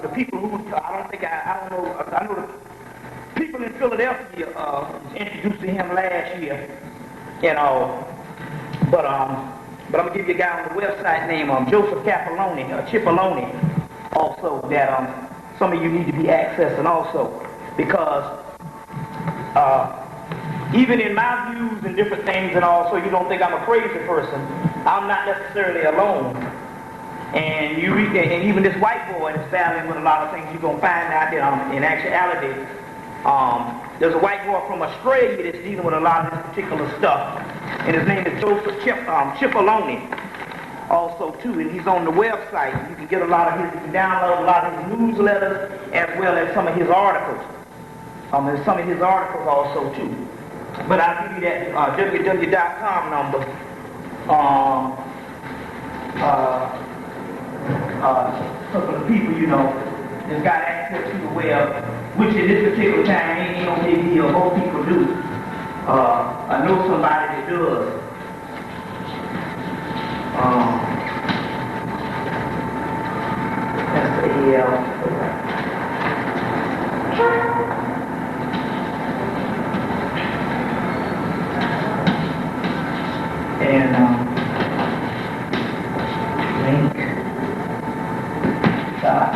the people who, I know the people in Philadelphia introduced to him last year, but I'm going to give you a guy on the website named Joseph Cipollone, also, that some of you need to be accessing also, because even in my views and different things and all, so you don't think I'm a crazy person, I'm not necessarily alone. And you read that, and even this white boy is battling with a lot of things you're going to find out there in actuality. There's a white boy from Australia that's dealing with a lot of this particular stuff. And his name is Joseph Cipollone also too. And he's on the website. You can get you can download a lot of his newsletters as well as some of his articles. There's some of his articles also too. But I'll give you that www.com number. For the people, that's got access to the web, which in this particular time ain't no big deal. Most people do. I know somebody that does. That's the AL. And link dot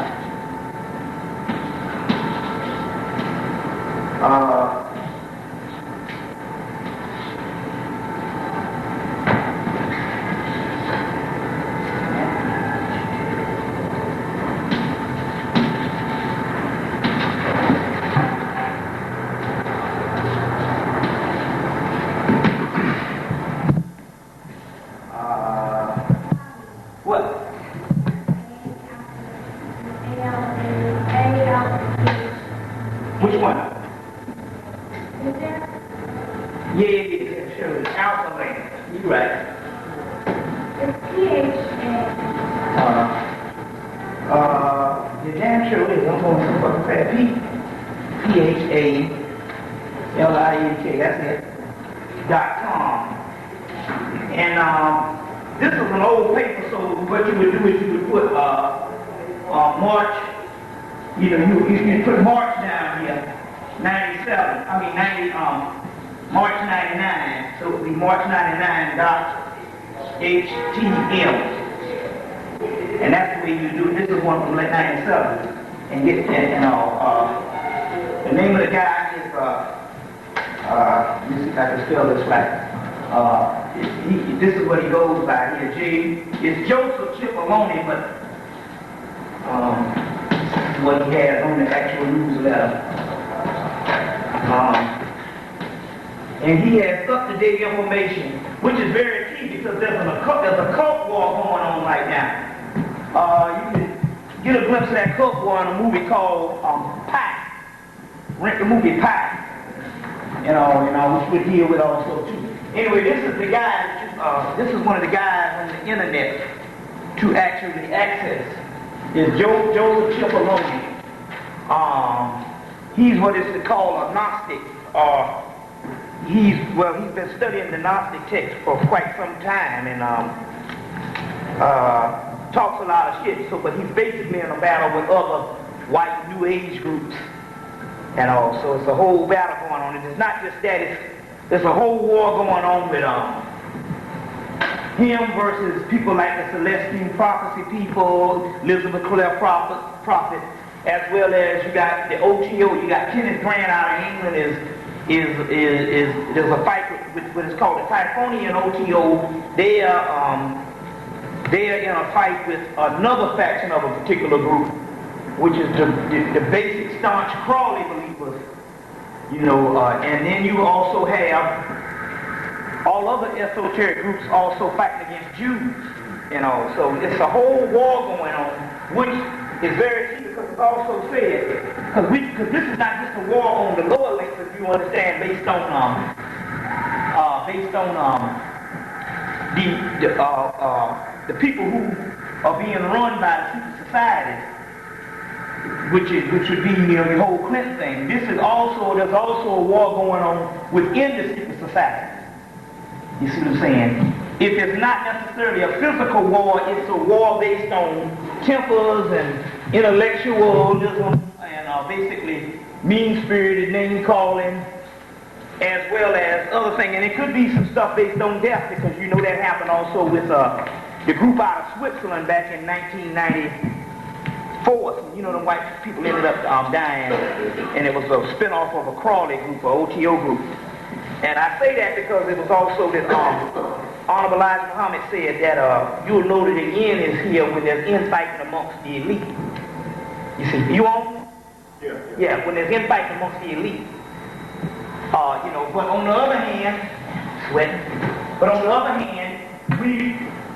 you put March down here, 97, March 99, so it would be March 99.htm. And that's the way you do it. This is one from late 97. And the name of the guy is, let me see if I can spell this right. This is what he goes by here, it's Joseph Cipollone, but what he has on the actual newsletter. And he has up-to-date information, which is very key because there's a cult war going on right now. You can get a glimpse of that cult war in a movie called Pie. Rent the movie Pie. Which we'll deal with also too. Anyway, this is the guy, this is one of the guys on the internet to actually access. Is Joseph Cipollone. He's what is called a Gnostic. He's been studying the Gnostic text for quite some time and talks a lot of shit. But he's basically in a battle with other white New Age groups. So it's a whole battle going on. And it's not just that. There's a whole war going on with him versus people like the Celestine Prophecy people, Elizabeth Clare Prophet, as well as you got the OTO. You got Kenneth Grant out of England. There's a fight with what is called the Typhonian OTO. They are in a fight with another faction of a particular group, which is the basic staunch Crawley believers. And then you also have all other esoteric groups also fighting against Jews, so it's a whole war going on, which is very key because it's also said, because this is not just a war on the lower links, if you understand, based on the people who are being run by the secret societies, which would be the whole Clinton thing. There's also a war going on within the secret society. You see what I'm saying? if it's not necessarily a physical war, it's a war based on tempers and intellectualism and basically mean-spirited name-calling, as well as other things. And it could be some stuff based on death, because you know that happened also with the group out of Switzerland back in 1994. You know, the white people ended up dying, and it was a spin-off of a Crawley group, a OTO group. And I say that because it was also that Honorable Elijah Muhammad said that you'll know that the end is here when there's infighting amongst the elite. You see, you on? Yeah, when there's infighting amongst the elite. You know, but on the other hand, but on the other hand,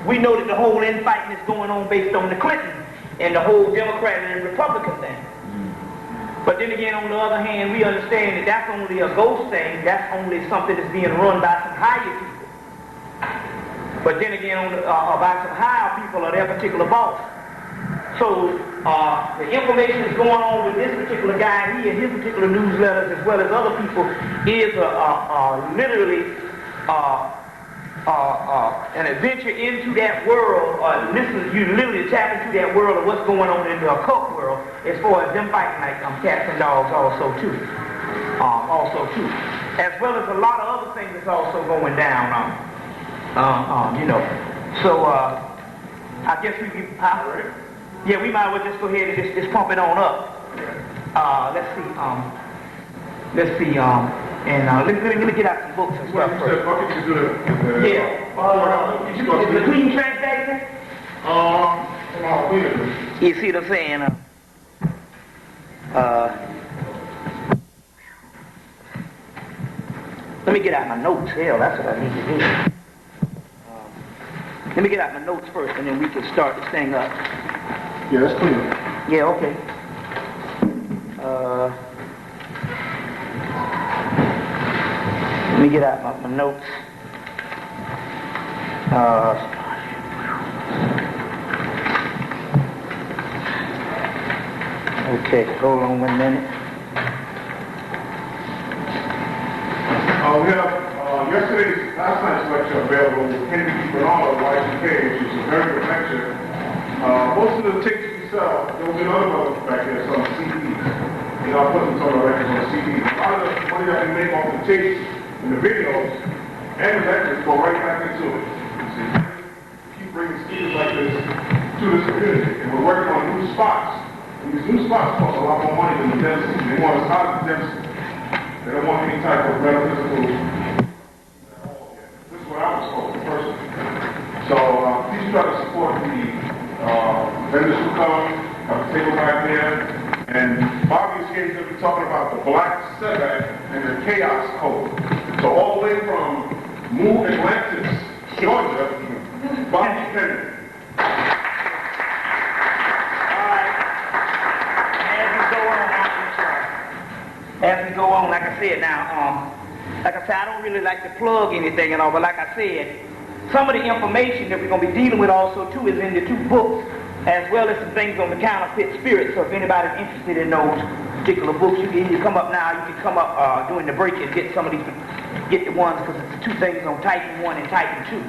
we know that the whole infighting is going on based on the Clinton and the whole Democrat and Republican thing. But then again, on the other hand, we understand that that's only a ghost thing. That's only something that's being run by some higher people. But then again, by some higher people are their particular boss. So the information that's going on with this particular guy here, his particular newsletters, as well as other people, is literally an adventure into that world. You literally tap into that world of what's going on in the occult world, as far as them fighting like cats and dogs also too, as well as a lot of other things that's also going down. You know, so I guess we might as well just go ahead and just pump it on up. Let's see. And let me get out some books and stuff first. Is the clean translation? You see what I'm saying? Let me get out my notes. Hell, that's what I need to do. Let me get out my notes first, and then we can start this thing up. Yeah, that's clear. Yeah, okay. Let me get out my notes. Okay, hold on 1 minute. We have last night's lecture available with Hemmitt Bernard of YCK, which is a very good lecture. Most of the tickets we sell, there will be another one back there, some CDs. I'll put some of the records on CDs. A lot of the money that we make off the tapes and the videos and the lectures go right back into it. You see, keep bringing speakers like this to this community, and we're working on new spots. And these new spots cost a lot more money than the density. They want us out of the density. They don't want any type of metaphysical. This is what I was told personally. So please try to support the vendors who come, have a table back there. And Bobby is going to be talking about the Black Sebek and the Chaos Code. So all the way from New Atlantis, Georgia, bobbyhemmitt. As we go on, like I said now, I don't really like to plug anything and all, but like I said, some of the information that we're going to be dealing with also too is in the 2 books, as well as some things on the counterfeit spirit. So if anybody's interested in those particular books, you can come up now. You can come up during the break and get some of these, get the ones, because it's the 2 things on Titan 1 and Titan 2.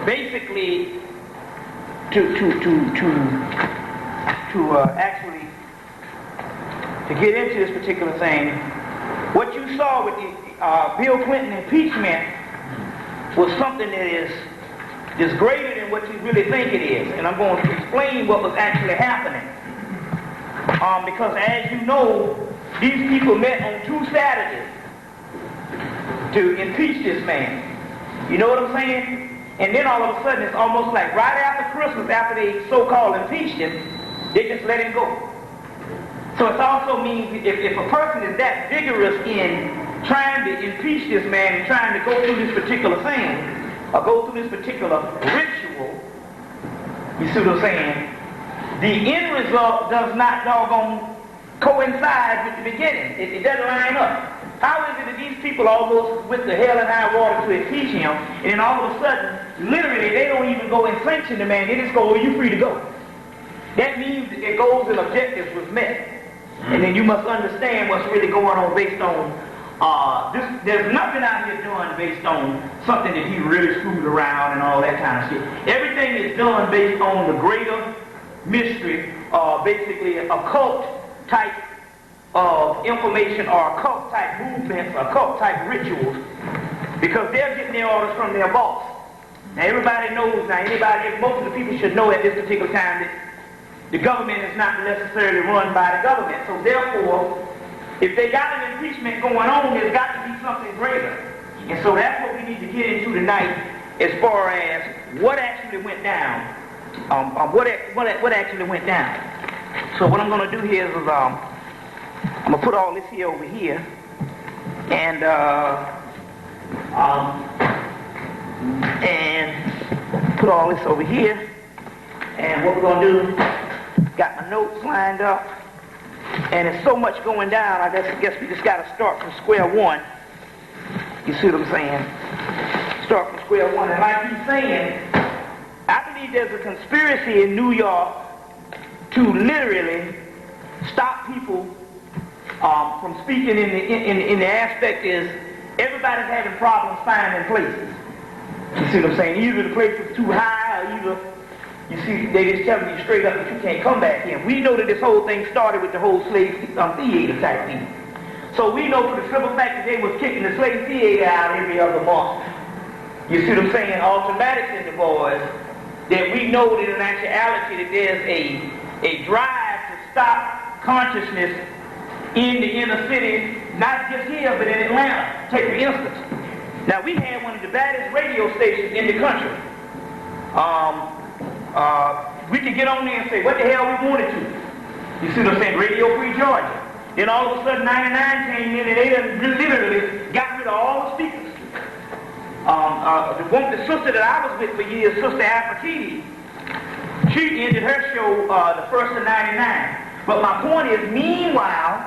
Basically, actually to get into this particular thing, what you saw with the Bill Clinton impeachment was something that is greater than what you really think it is. And I'm going to explain what was actually happening. Because as you know, these people met on 2 Saturdays to impeach this man. You know what I'm saying? And then all of a sudden, it's almost like right after Christmas, after they so-called impeached him, they just let him go. So it also means if a person is that vigorous in trying to impeach this man and trying to go through this particular thing, or go through this particular ritual, you see what I'm saying? The end result does not doggone coincide with the beginning. It doesn't line up. How is it that these people almost went to hell and high water to impeach him, and then all of a sudden, literally, they don't even go and sanction the man. They just go, well, you're free to go. That means that their goals and objectives was met. And then you must understand what's really going on based on there's nothing out here done based on something that he really screwed around and all that kind of shit. Everything is done based on the greater mystery, basically occult type of information or occult type movements, occult type rituals, because they're getting their orders from their boss. Now everybody knows, most of the people should know at this particular time that the government is not necessarily run by the government. So therefore, if they got an impeachment going on, there's got to be something greater. And so that's what we need to get into tonight as far as what actually went down. What actually went down. So what I'm going to do here is I'm going to put all this here over here. And put all this over here. And what we're going to do, got my notes lined up. And there's so much going down, I guess we just got to start from square one. You see what I'm saying? Start from square one. And like he's saying, I believe there's a conspiracy in New York to literally stop people from speaking in the aspect is everybody's having problems finding places. You see what I'm saying? Either the place is too high or either, you see, they just telling you straight up that you can't come back in. We know that this whole thing started with the whole slave theater type thing. So we know for the simple fact that they was kicking the slave theater out every other month. You see what I'm saying? Automatically, the boys, that we know that in actuality that there's a drive to stop consciousness in the inner city, not just here, but in Atlanta. Take for instance. Now, we had one of the baddest radio stations in the country. We could get on there and say what the hell we wanted to. You see what I'm saying? Radio Free Georgia. Then all of a sudden 99 came in and they literally got rid of all the speakers. The sister that I was with for years, Sister Africini, she ended her show the 1st of 99. But my point is, meanwhile,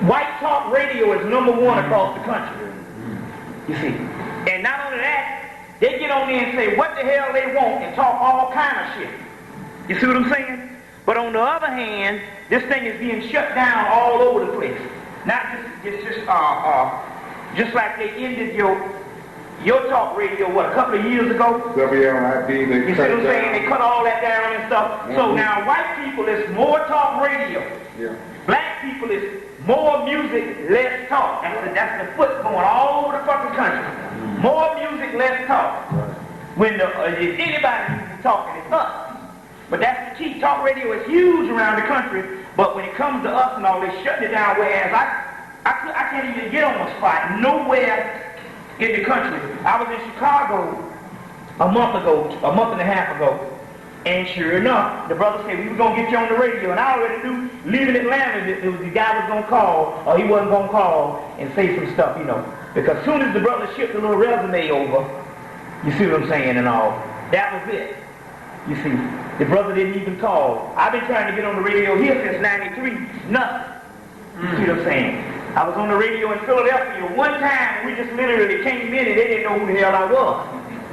white talk radio is #1 across the country. You see. And not only that, they get on there and say what the hell they want and talk all kind of shit. You see what I'm saying? But on the other hand, this thing is being shut down all over the place. Not just like they ended your talk radio, what, a couple of years ago? WLID, you see what I'm saying? They cut all that down and stuff. Mm-hmm. So now white people is more talk radio. Yeah. Black people is more music, less talk. That's the foot going all over the fucking country. Mm-hmm. More music, less talk. Right. When if anybody is talking, it's us. But that's the key. Talk radio is huge around the country, but when it comes to us and all, they shut it down, whereas I can't even get on a spot nowhere in the country. I was in Chicago a month and a half ago, and sure enough, the brother said, we were going to get you on the radio, and I already knew, leaving Atlanta, that the guy was going to call, or he wasn't going to call and say some stuff, you know. Because as soon as the brother shipped a little resume over, you see what I'm saying and all, that was it. You see, the brother didn't even call. I've been trying to get on the radio here since '93, nothing. You see what I'm saying? I was on the radio in Philadelphia one time, and we just literally came in and they didn't know who the hell I was.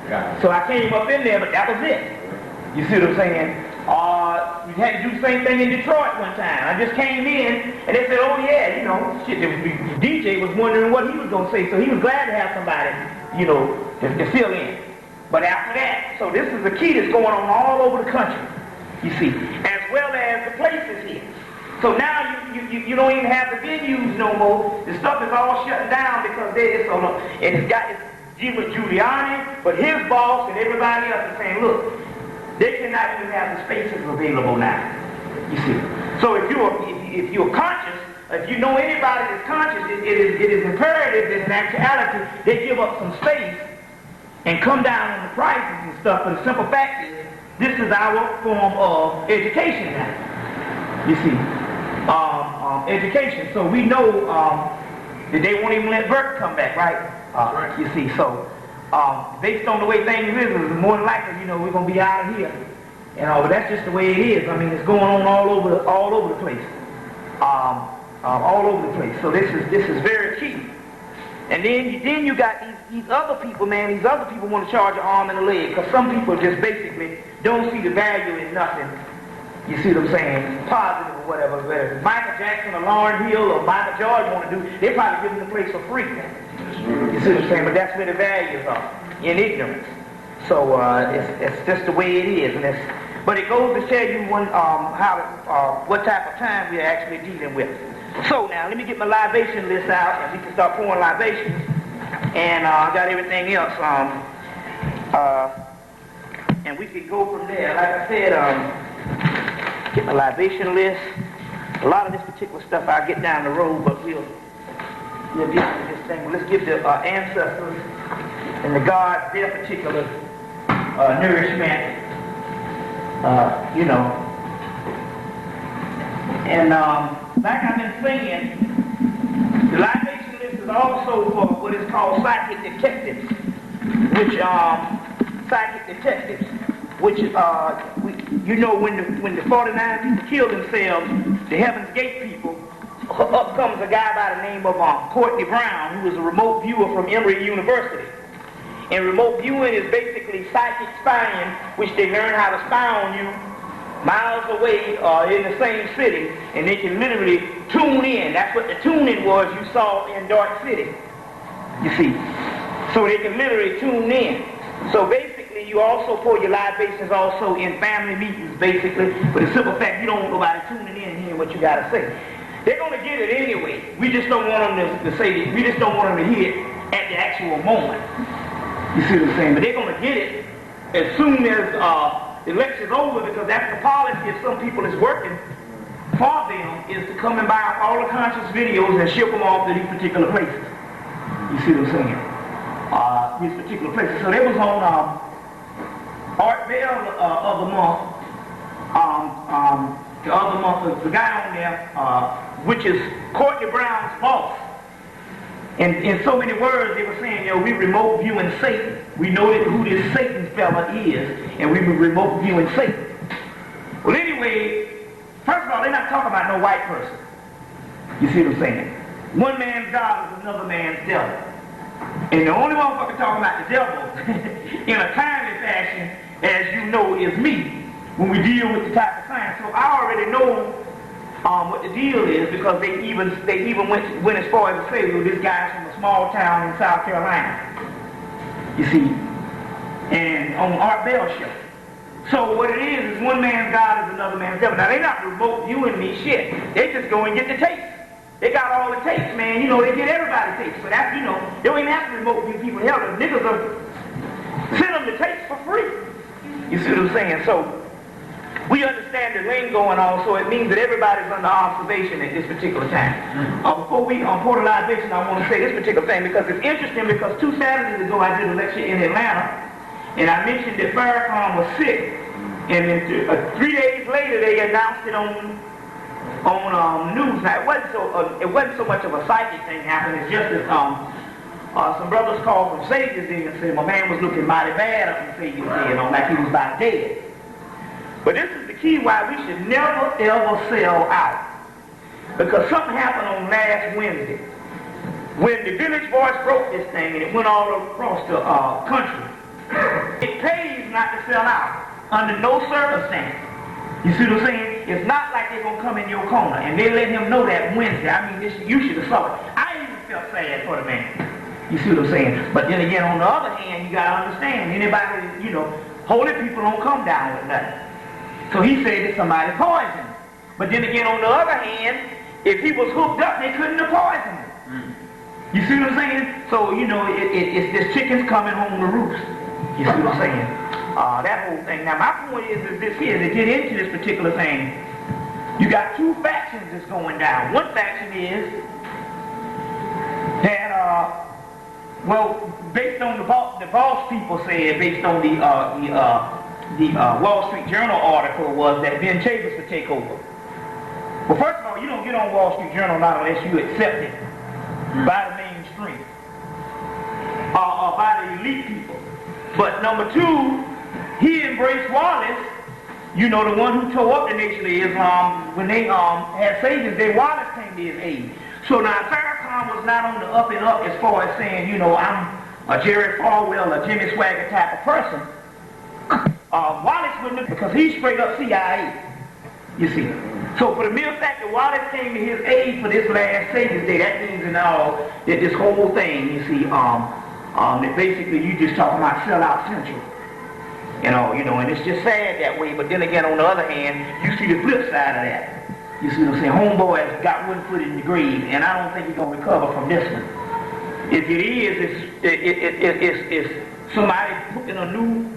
Yeah. So I came up in there, but that was it. You see what I'm saying? We had to do the same thing in Detroit one time. I just came in, and they said, oh yeah, you know, shit, the DJ was wondering what he was going to say, so he was glad to have somebody, you know, to fill in. But after that, so this is the key that's going on all over the country, you see, as well as the places here. So now you don't even have the venues no more. The stuff is all shut down because it's Giuliani, but his boss and everybody else is saying, look, they cannot even have the spaces available now. You see. So if you're conscious, if you know anybody that's conscious, it is imperative that in actuality they give up some space and come down on the prices and stuff. But the simple fact is, this is our form of education now. You see, education. So we know that they won't even let Bert come back, right? Right. You see, so based on the way things is more than likely, you know, we're gonna be out of here. And but that's just the way it is. I mean, it's going on all over the place, all over the place. So this is very key. And then you got these other people, man. These other people want to charge an arm and a leg because some people just basically don't see the value in nothing You see what I'm saying? Positive or whatever. Whether Michael Jackson or Lauryn Hill or Michael Jordan want to do, they probably give them the place for free. You see what I'm saying? But that's where the values are, in ignorance. So it's just the way it is. But it goes to tell you what type of time we're actually dealing with. So now, let me get my libation list out, and we can start pouring libations. And I got everything else. And we can go from there. Like I said, get my libation list. A lot of this particular stuff I'll get down the road, but we'll get to this thing. Let's give the ancestors and the gods their particular nourishment, And like I've been saying, the libation list is also for what is called psychic detectives, which when the 49 people killed themselves, the Heaven's Gate people, up comes a guy by the name of Courtney Brown, who was a remote viewer from Emory University. And remote viewing is basically psychic spying, which they learn how to spy on you miles away in the same city, and they can literally tune in. That's what the tuning was you saw in Dark City, you see. So they can literally tune in. So basically, you also pour your libations also in family meetings, basically, for the simple fact you don't want nobody tuning in and hearing what you got to say. They're going to get it anyway. We just don't want them to say it. We just don't want them to hear it at the actual moment. You see what I'm saying? But they're going to get it as soon as the lecture's over, because that's the policy of some people is working for them, is to come and buy all the conscious videos and ship them off to these particular places. You see what I'm saying? These particular places. So they was on Art Bell of the month. The other month, the guy on there, which is Courtney Brown's boss. And in so many words, they were saying, we remote viewing Satan. We know who this Satan fella is, and we were remote viewing Satan. Well, anyway, first of all, they're not talking about no white person. You see what I'm saying? One man's God is another man's devil. And the only motherfucker talking about the devil in a timely fashion, as you know, is me, when we deal with the type of science. So I already know what the deal is, because they even went as far as to say, well, this guy's from a small town in South Carolina. You see, and on Art Bell show. So what it is one man's God is another man's devil. Now, they're not remote viewing me shit. They just go and get the tapes. They got all the tapes, man. They get everybody's tapes. So that's, they don't even have to remote view people. Hell, the niggas will send them the tapes for free. You see what I'm saying? So we understand the lingo and all, so it means that everybody's under observation at this particular time. Before we pour the libation, I want to say this particular thing, because it's interesting, because 2 Saturdays ago I did a lecture in Atlanta, and I mentioned that Farrakhan was sick, and then 3 days later they announced it on news. Now, it wasn't so much of a psychic thing happening. It's just that some brothers called from Savior's Day and said my man was looking mighty bad up in Savior's Day, like he was about dead. But this is the key why we should never, ever sell out. Because something happened on last Wednesday. When the Village Voice broke this thing and it went all across the country, it pays not to sell out under no circumstance. You see what I'm saying? It's not like they're going to come in your corner. And they let him know that Wednesday. I mean, you should have saw it. I even felt sad for the man. You see what I'm saying? But then again, on the other hand, you got to understand, anybody, holy people don't come down with nothing. So he said that somebody poisoned him. But then again, on the other hand, if he was hooked up, they couldn't have poisoned him. You see what I'm saying? So, it's this chicken's coming home to roost. You see what I'm saying? That whole thing. Now, my point is this here, to get into this particular thing, you got 2 factions that's going down. One faction is that, based on the boss people said, based on the Wall Street Journal article, was that Ben Chambers would take over. Well, first of all, you don't get on Wall Street Journal not unless you accept it by the mainstream or by the elite people. But number 2, he embraced Wallace, the one who tore up the Nation of Islam when they had Savior's Day. Wallace came to his aid. So now Farrakhan was not on the up and up as far as saying, I'm a Jerry Falwell, a Jimmy Swaggart type of person. Wallace wouldn't have, because he's straight up CIA. You see. So for the mere fact that Wallace came to his aid for this last Savior's Day, that means in all that this whole thing, you see, that basically you just talking about sellout central. You know, and it's just sad that way. But then again, on the other hand, you see the flip side of that. You see what I'm saying? Homeboy has got one foot in the grave, and I don't think he's gonna recover from this one. If it is, it's somebody putting a new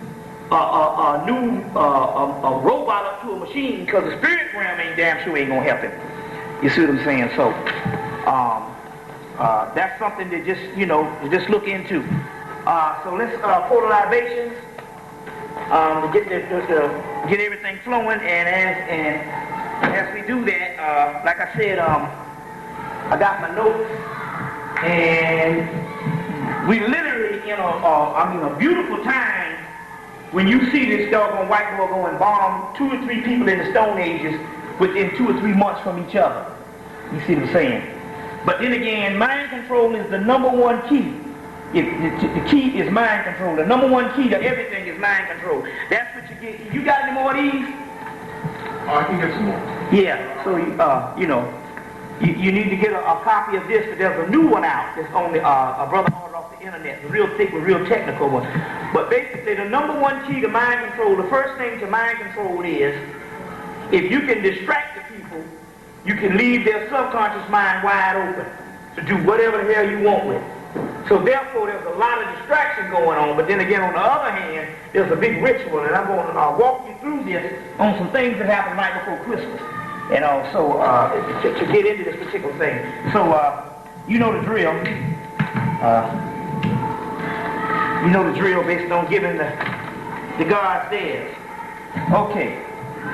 robot up to a machine, because the spirit realm ain't damn sure ain't gonna help him. You see what I'm saying? So that's something to just just look into. So let's pour the libations to get everything flowing, and as we do that, like I said, I got my notes, and we literally in a beautiful time. When you see this doggone white boy go and bomb 2 or 3 people in the Stone Ages within 2 or 3 months from each other. You see what I'm saying? But then again, mind control is the #1 key. The key is mind control. The #1 key to everything is mind control. That's what you get. You got any more of these? I can get some more. Yeah. So, you need to get a copy of this. But there's a new one out. It's only a brother ordered off the internet. The real thick one, real technical one. But basically, the #1 key to mind control, the first thing to mind control is, if you can distract the people, you can leave their subconscious mind wide open to do whatever the hell you want with it. So therefore, there's a lot of distraction going on. But then again, on the other hand, there's a big ritual, and I'm going to walk you through this on some things that happened right before Christmas. So to get into this particular thing. So you know the drill. You know the drill based on giving the God's theirs. Okay.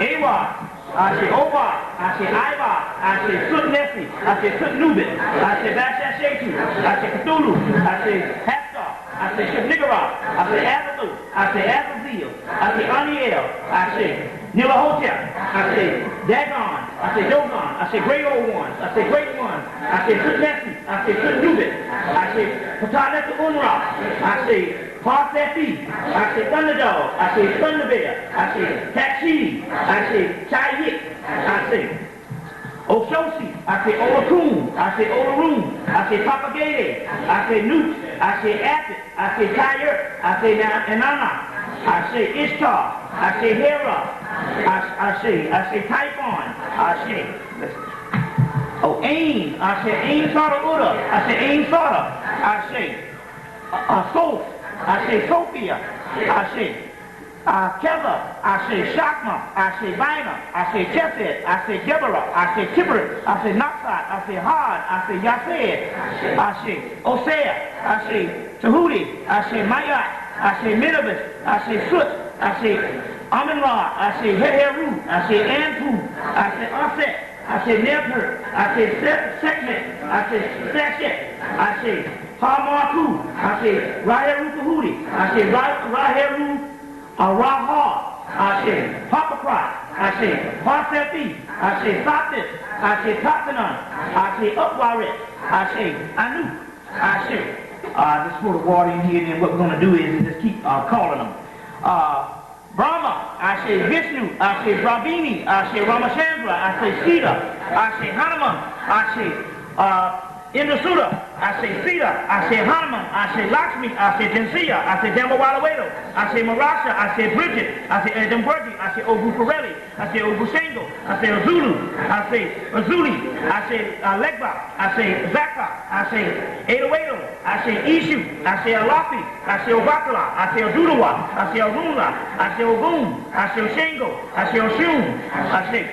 Awa, I say Oba, I say Iba, I say Sut Nessie, I say Sut Nubit, I say Basha Sheku, I say Cthulhu, I say Haftar, I say Shibnigarah, I say Azalu, I say Azazel, I say Aniel, I say Nilahotep, I say Dagon, I say Dogon, I say Great Old Ones, I say Great Ones, I say Sut Nessie, I say Sut Nubit, I say Patanet Unra, I say Parsefi, I say Thunderdog, I say Thunder Bear, I say Takshi, I say Chayik, I say Oshosi, I say Olakum, I say Olaroon, I say Papagay, I say Newt, I say Apit, I say Tyre, I say Enana, I say Ishtar, I say Hera, I say Typhon, I say, Ain, I say Ain Sada Uda, I say Ain Sada, I say Soph, I say Sophia, I say Keva, I say Shakma, I say Vina, I say Chesed, I say Deborah, I say Tiberet, I say Naksat, I say Had, I say Yased, I say Osea, I say Tahudi, I say Mayat, I say Minabis, I say Sut, I say Amin-Ra, I say Heheru, I say Anpu, I say Aset, I say Nebher, I say Sekmet, I say Seshet, I say Hamaku, I say Raheru Kahudi, I say Raheru Raha, I say Papakrat, I say Parsefi, I say Satis, I say Tatanan, I say Upwaret, I say Anu, I say, just put the water in here, and then what we're going to do is just keep calling them. Brahma, I say Vishnu, I say Brahmini, I say Ramachandra, I say Sita, I say Hanuman, I say Indrasuda, I say Sita, I say Hanuman, I say Lakshmi, I say Jinsiya, I say Dambawalawedo, I say Marasha, I say Bridget, I say Edamburgi, I say Ogu Pirelli, I say Ogu Shango, I say Azulu, I say Azuli, I say Legba, I say Zaka, I say Edowedo, I say Ishu, I say Alafi, I say Obakala, I say Odudawa, I say Orunla, I say Ogun, I say Oshango, I say Oshun, I say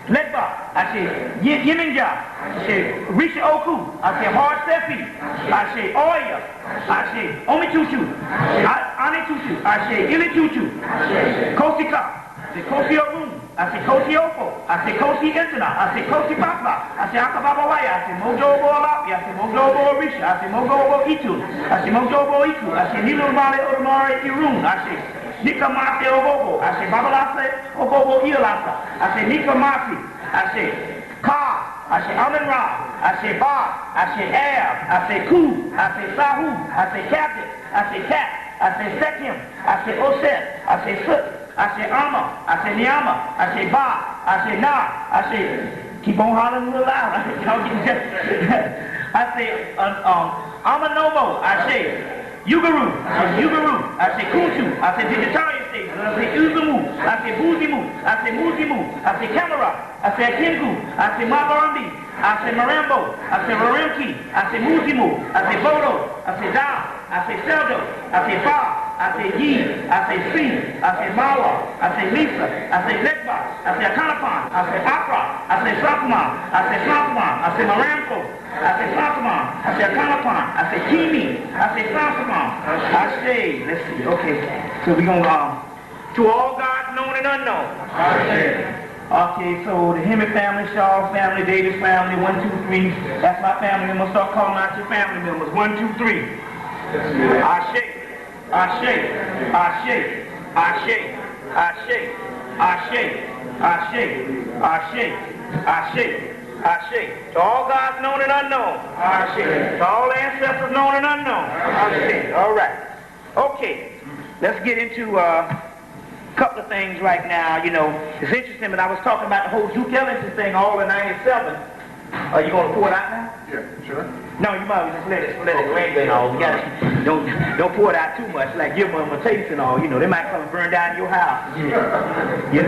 Legba, I say Yeminja, I say Risha Oku, I say Hard Stefi, I say Oya, I say Omitutu, Anitutu, I say Ilitutu, Kosika, I say Kosi Orun, I say Kosi Ofo, I say Kosi Intana, I say Kosi Papa, I say Akababawaya, I say Mojobo Alapi, I say Mojobo Risha, I say Mojobo Itu, I say Mojobo Iku, I say Nilumare Oromare Irun, I say Nikamase Obobo, I say Babalase Obobo Iolasa, I say Nikamasi, I say Ka, I say Amin-Ra, I say Ba, I say Ab, I say Ku, I say Sahu, I say Captain, I say Cat, I say Sekim, I say Oset, I say Sut, I say Amma. I say Niyama. I say Ba. I say Na. I say, keep on hollering a little loud. I say Amanomo. I say Yugaru. I say Yugaru. I say Kuntu. I say vegetarian states. I say Uzumu. I say Buzimu. I say Muzimu. I say Kamara. I say Akingu. I say Mabarambi. I say Marambo. I say Marimki. I say Muzimu. I say Bodo. I say Da. I say Seldo. I say Fa. I say Yi. I say Si. I say Mawa. I say Lisa. I say Lekba. I say Akanapan. I say Akra. I say Sakuma. I say Sakuma. I say Maramko. I say Sakuma. I say Akanapan. I say Kimi. I say Sakuma. I say, let's see, okay. So we're going to all gods known and unknown. Okay, so the Hemmitt family, Shaw's family, Davis family, 1, 2, 3. That's my family members. Start calling out your family members. 1, 2, 3. Ashe, Ashe, Ashe, Ashe, Ashe, Ashe, Ashe, Ashe, Ashe, Ashe. To all gods known and unknown. Ashe. To all ancestors known and unknown. Ashe. All right. Okay. Let's get into couple of things right now. You know, it's interesting, but I was talking about the whole Duke Ellington thing all in '97. Are you going to pour it out now? Yeah, sure. No, you might just let it rain and all. You gotta, don't pour it out too much, like give them a taste and all. You know, they might come and burn down your house. Yeah. You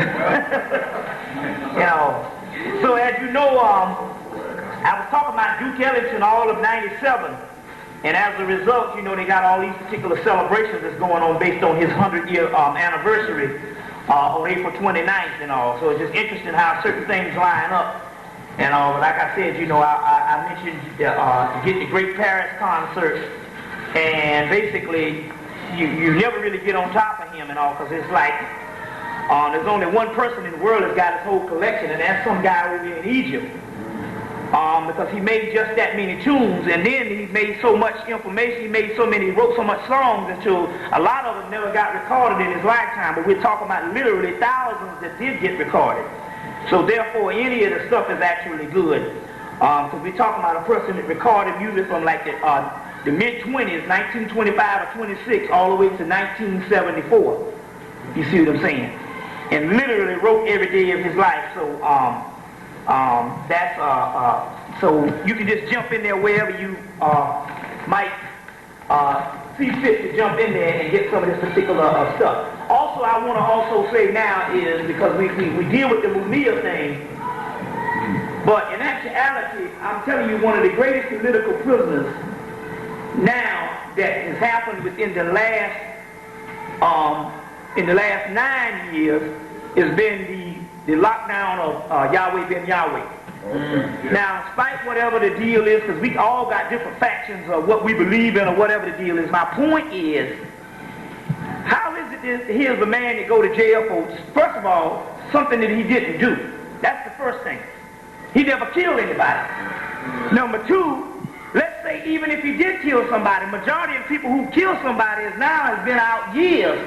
know. So as you know, I was talking about Duke Ellington all of '97. And as a result, you know, they got all these particular celebrations that's going on based on his 100-year anniversary on April 29th and all. So it's just interesting how certain things line up. And like I said, you know, I mentioned getting the Great Paris concert. And basically, you never really get on top of him and all, because it's like there's only one person in the world that's got his whole collection, and that's some guy over in Egypt. Because he made just that many tunes, and then he made so much information, he wrote so much songs until a lot of them never got recorded in his lifetime, but we're talking about literally thousands that did get recorded. So therefore, any of the stuff is actually good. Because we're talking about a person that recorded music from like the mid-20s, 1925 or 26, all the way to 1974. You see what I'm saying? And literally wrote every day of his life. So so you can just jump in there wherever you might see fit to jump in there and get some of this particular stuff. Also, I want to also say now is, because we deal with the Mumia thing, but in actuality, I'm telling you, one of the greatest political prisoners now that has happened within the last 9 years has been the lockdown of Yahweh ben Yahweh. Now, despite whatever the deal is, because we all got different factions of what we believe in or whatever the deal is, my point is, how is it that here's a man that go to jail for, first of all, something that he didn't do. That's the first thing. He never killed anybody. Number two, let's say even if he did kill somebody, majority of people who kill somebody has been out years.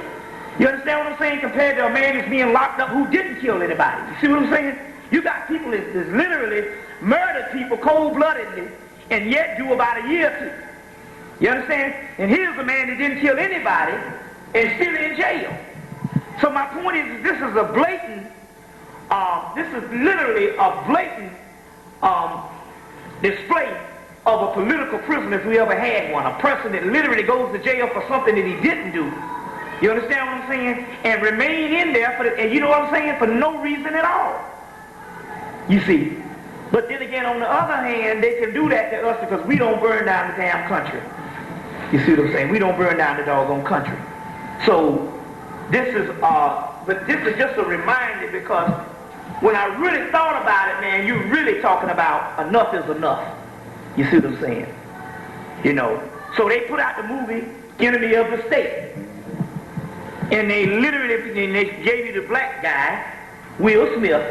You understand what I'm saying? Compared to a man that's being locked up who didn't kill anybody. You see what I'm saying? You got people that literally murdered people cold-bloodedly and yet do about a year or two. You understand? And here's a man that didn't kill anybody and still in jail. So my point is, this is a blatant, this is literally a blatant display of a political prisoner if we ever had one. A person that literally goes to jail for something that he didn't do. You understand what I'm saying? And remain in there, and you know what I'm saying? For no reason at all. You see. But then again, on the other hand, they can do that to us because we don't burn down the damn country. You see what I'm saying? We don't burn down the doggone country. So, this is, but this is just a reminder, because when I really thought about it, man, you're really talking about enough is enough. You see what I'm saying? You know. So they put out the movie, Enemy of the State. And they literally, gave you the black guy, Will Smith.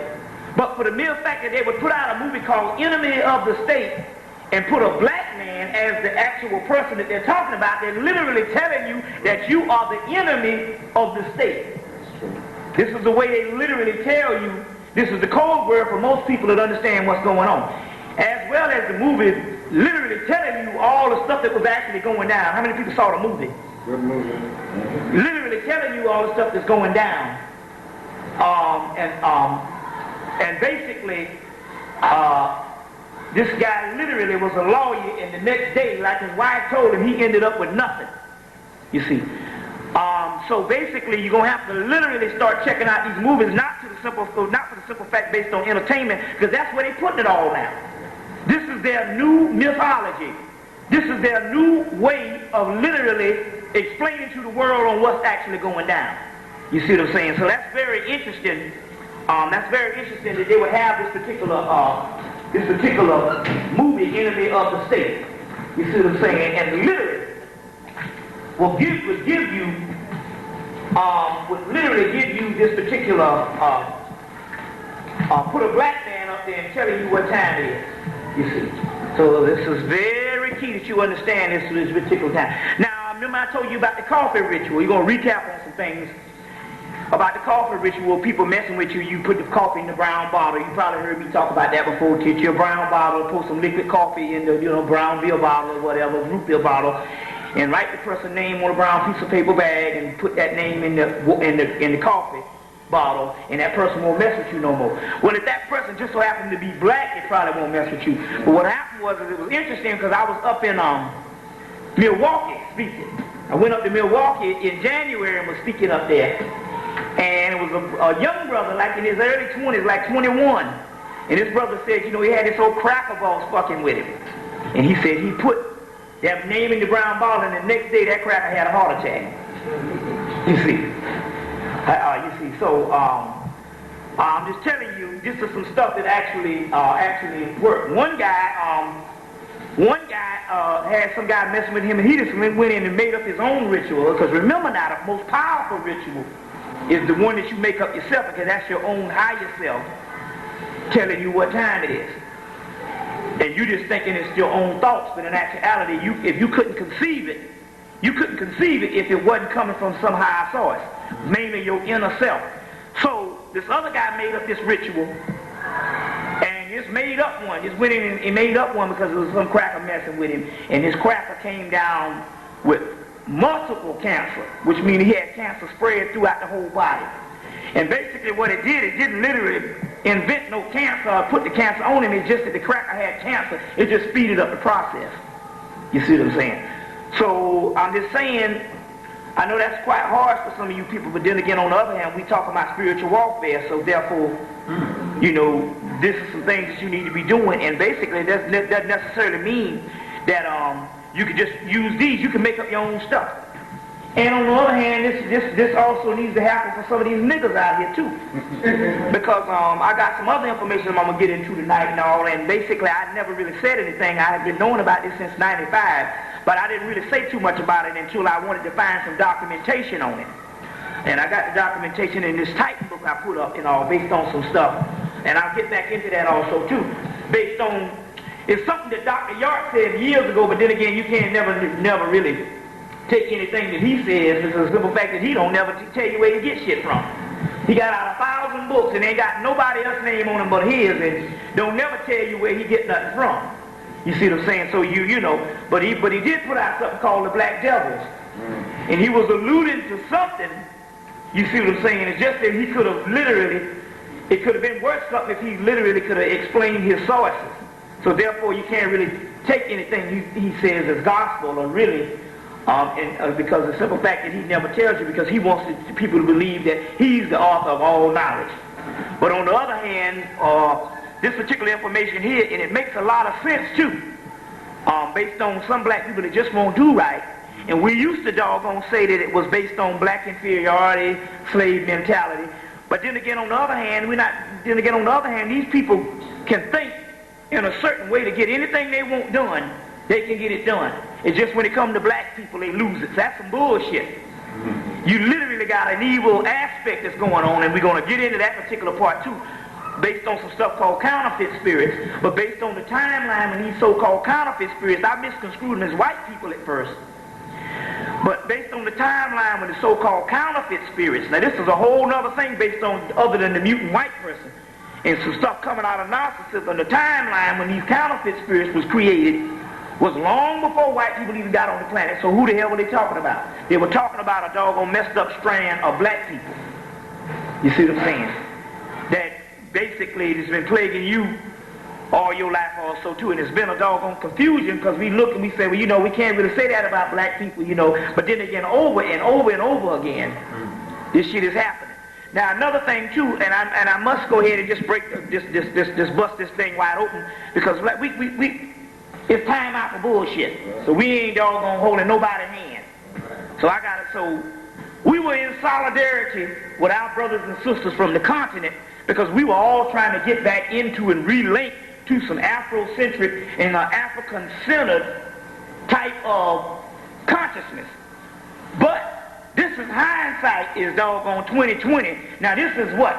But for the mere fact that they would put out a movie called Enemy of the State and put a black man as the actual person that they're talking about, they're literally telling you that you are the enemy of the state. This is the way they literally tell you. This is the code word for most people that understand what's going on. As well as the movie literally telling you all the stuff that was actually going down. How many people saw the movie? Good movie. Literally telling you all the stuff that's going down. And basically, this guy literally was a lawyer, and the next day, like his wife told him, he ended up with nothing. You see. So basically, you're gonna have to literally start checking out these movies, not for the simple fact based on entertainment, because that's where they putting it all now. This is their new mythology. This is their new way of literally explaining to the world on what's actually going down. You see what I'm saying? So that's very interesting. That's very interesting that they would have this particular movie, Enemy of the State. You see what I'm saying? And literally would literally give you this particular put a black man up there and telling you what time it is. You see. So this is very key that you understand this particular time. Now, remember I told you about the coffee ritual. You're going to recap on some things about the coffee ritual. People messing with you. You put the coffee in the brown bottle. You probably heard me talk about that before. Get your brown bottle, pour some liquid coffee in the brown beer bottle or whatever, root beer bottle, and write the person's name on a brown piece of paper bag and put that name in the coffee bottle, and that person won't mess with you no more. Well, if that person just so happened to be black, they probably won't mess with you. But what happened was, it was interesting because I was up in Milwaukee speaking. I went up to Milwaukee in January and was speaking up there. And it was a young brother, like in his early 20s, like 21. And this brother said, he had this old cracker boss fucking with him. And he said he put that name in the brown bottle, and the next day that cracker had a heart attack. You see. So I'm just telling you, this is some stuff that actually worked. One guy had some guy messing with him, and he just went in and made up his own ritual. Because remember now, the most powerful ritual is the one that you make up yourself, because that's your own higher self telling you what time it is. And you just thinking it's your own thoughts, but in actuality, if you couldn't conceive it, if it wasn't coming from some higher source, mainly your inner self. So this other guy made up this ritual, and this made up one. Just went in and made up one because there was some cracker messing with him, and this cracker came down with multiple cancer, which means he had cancer spread throughout the whole body. And basically what it did, it didn't literally invent no cancer or put the cancer on him. It's just that the cracker had cancer. It just speeded up the process. You see what I'm saying? So I'm just saying, I know that's quite harsh for some of you people, but then again, on the other hand, we talk about spiritual warfare, so therefore, this is some things that you need to be doing, and basically that doesn't necessarily mean that you can just use these. You can make up your own stuff. And on the other hand, this also needs to happen for some of these niggas out here too. Because I got some other information I'm going to get into tonight and all, and basically I never really said anything. I have been knowing about this since '95, but I didn't really say too much about it until I wanted to find some documentation on it. And I got the documentation in this Titan book I put up and all, based on some stuff. And I'll get back into that also too. Based on, it's something that Dr. York said years ago, but then again, you can't never really take anything that he says. It's a simple fact that he don't never tell you where he gets shit from. He got out 1,000 books and ain't got nobody else's name on them but his, and don't never tell you where he get nothing from. You see what I'm saying? So you know, but he did put out something called the Black Devils, and he was alluding to something. You see what I'm saying? It's just that he could have literally, it could have been worth something if he literally could have explained his sources. So therefore, you can't really take anything he says as gospel or really. Because the simple fact that he never tells you, because he wants people to believe that he's the author of all knowledge. But on the other hand, this particular information here, and it makes a lot of sense too, based on some black people that just won't do right. And we used to doggone say that it was based on black inferiority, slave mentality. But then again, on the other hand, these people can think in a certain way to get anything they want done. They can get it done. It's just when it comes to black people, they lose it. So that's some bullshit. You literally got an evil aspect that's going on, and we're going to get into that particular part too, based on some stuff called counterfeit spirits. But based on the timeline when these so-called counterfeit spirits, I misconstrued them as white people at first. But based on the timeline with the so-called counterfeit spirits, now this is a whole other thing based on other than the mutant white person, and some stuff coming out of narcissism. The timeline when these counterfeit spirits was created was long before white people even got on the planet. So who the hell were they talking about? They were talking about a doggone messed up strand of black people. You see what I'm saying? That basically has been plaguing you all your life also too, and it's been a doggone confusion because we look and we say, well, you know, we can't really say that about black people, you know, but then again, over and over and over again, this shit is happening. Now another thing too, and I must go ahead and just break just bust this thing wide open, because we it's time out for bullshit. So we ain't doggone holding nobody's hand. So we were in solidarity with our brothers and sisters from the continent because we were all trying to get back into and relate to some Afrocentric and African-centered type of consciousness. But this is hindsight is doggone 2020. Now this is what?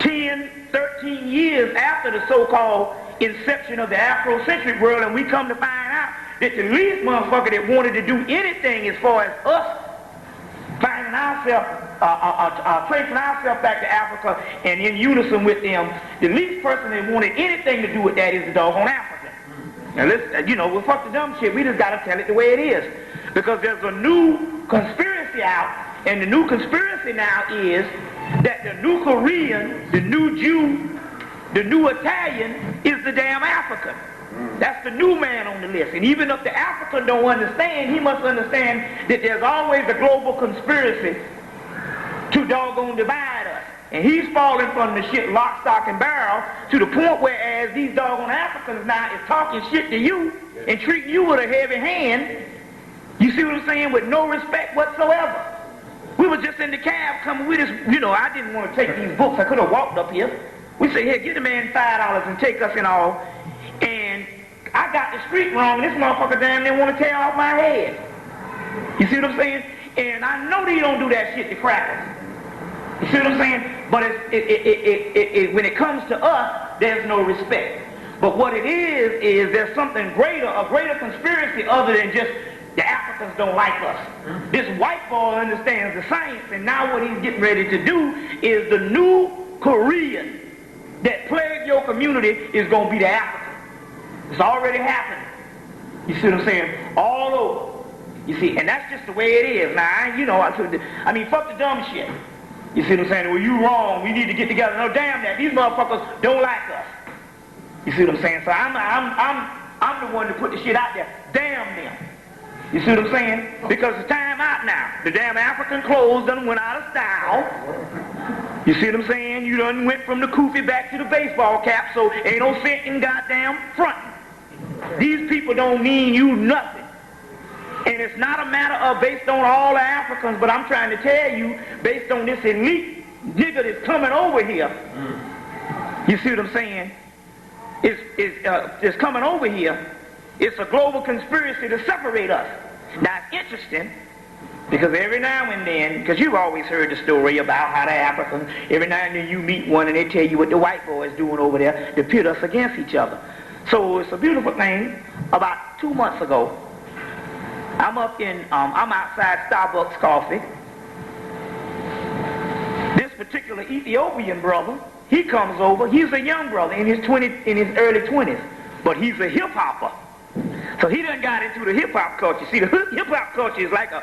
10, 13 years after the so-called inception of the Afrocentric world, and we come to find out that the least motherfucker that wanted to do anything as far as us finding ourselves, tracing ourselves back to Africa and in unison with them, the least person that wanted anything to do with that is the doggone African. Now let's, you know, well, fuck the dumb shit. We just got to tell it the way it is. Because there's a new conspiracy out, and the new conspiracy now is that the new Korean, the new Jew, the new Italian is the damn African. That's the new man on the list. And even if the African don't understand, he must understand that there's always a global conspiracy to doggone divide us. And he's falling from the shit lock, stock, and barrel to the point where as these doggone Africans now is talking shit to you and treating you with a heavy hand, you see what I'm saying, with no respect whatsoever. We were just in the cab coming with us, you know, I didn't want to take these books. I could have walked up here. We said, here, give the man $5 and take us and all. And I got the street wrong. This motherfucker damn near want to tear off my head. You see what I'm saying? And I know they don't do that shit to crackers. You see what I'm saying? But when it comes to us, there's no respect. But what it is there's something greater, a greater conspiracy other than just the Africans don't like us. This white boy understands the science, and now what he's getting ready to do is the new Korean that plagued your community is going to be the African. It's already happening. You see what I'm saying? All over. You see, and that's just the way it is. Now, you know, I mean, fuck the dumb shit. You see what I'm saying? Well, you wrong. We need to get together. No, damn that. These motherfuckers don't like us. You see what I'm saying? So I'm the one to put the shit out there. Damn them. You see what I'm saying? Because it's time out now. The damn African clothes done went out of style. You see what I'm saying? You done went from the kufi back to the baseball cap, so ain't no sense in goddamn fronting. These people don't mean you nothing. And it's not a matter of based on all the Africans, but I'm trying to tell you, based on this elite nigga that's coming over here, you see what I'm saying? It's coming over here. It's a global conspiracy to separate us. Now, it's interesting, because every now and then, because you've always heard the story about how the Africans, every now and then you meet one and they tell you what the white boy is doing over there to pit us against each other. So it's a beautiful thing. About 2 months ago, I'm outside Starbucks coffee. This particular Ethiopian brother, he comes over. He's a young brother in his early 20s, but he's a hip-hopper. So he done got into the hip-hop culture. See, the hip-hop culture is like a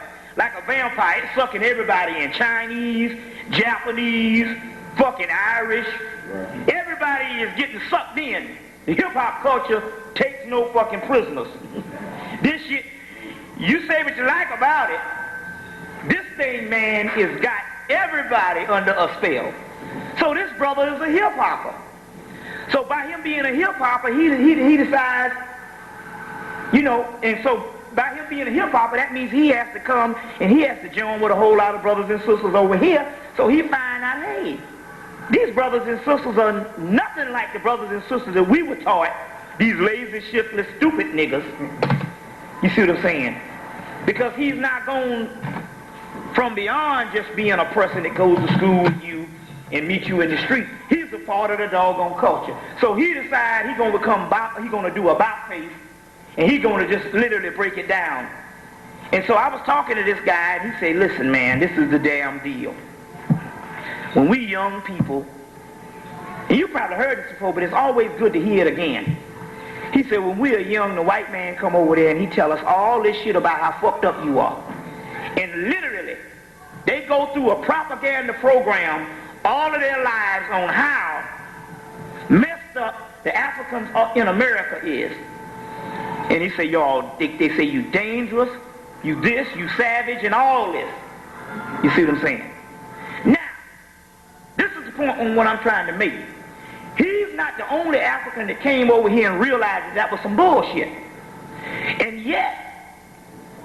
vampire. It's sucking everybody in. Chinese, Japanese, fucking Irish. Right. Everybody is getting sucked in. The hip-hop culture takes no fucking prisoners. This shit, you say what you like about it, this thing, man, has got everybody under a spell. So this brother is a hip-hopper. So by him being a hip-hopper, he decides, you know, and so by him being a hip-hopper, that means he has to come and he has to join with a whole lot of brothers and sisters over here. So he find out, hey, these brothers and sisters are nothing like the brothers and sisters that we were taught, these lazy, shiftless, stupid niggas. You see what I'm saying? Because he's not going from beyond just being a person that goes to school with you and meet you in the street. He's a part of the doggone culture. So he decides he's going to do a about face, and he's going to just literally break it down. And so I was talking to this guy, and he said, listen, man, this is the damn deal. When we young people, and you probably heard this before, but it's always good to hear it again. He said, when we are young, the white man come over there and he tell us all this shit about how fucked up you are. And literally, they go through a propaganda program all of their lives on how messed up the Africans in America is. And he say, y'all, they say you dangerous, you this, you savage, and all this. You see what I'm saying? Now, this is the point on what I'm trying to make. He's not the only African that came over here and realized that was some bullshit. And yet,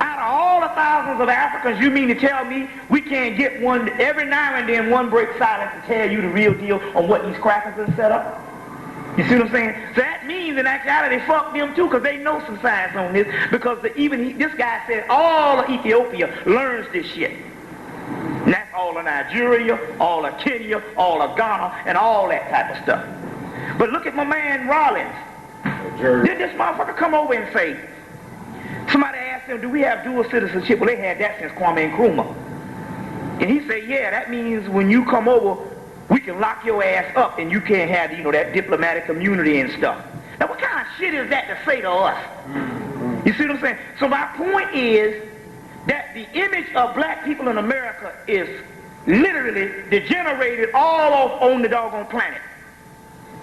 out of all the thousands of Africans, you mean to tell me we can't get one, every now and then one breaks silence to tell you the real deal on what these crackers have set up? You see what I'm saying? So that means in actuality they fuck them too, because they know some science on this, because this guy said all of Ethiopia learns this shit. And that's all of Nigeria, all of Kenya, all of Ghana, and all that type of stuff. But look at my man Rollins. Did this motherfucker come over and say, somebody asked him, do we have dual citizenship? Well, they had that since Kwame Nkrumah. And he said, yeah, that means when you come over, we can lock your ass up and you can't have, that diplomatic immunity and stuff. Now, what kind of shit is that to say to us? You see what I'm saying? So my point is that the image of black people in America is literally degenerated all on the doggone planet.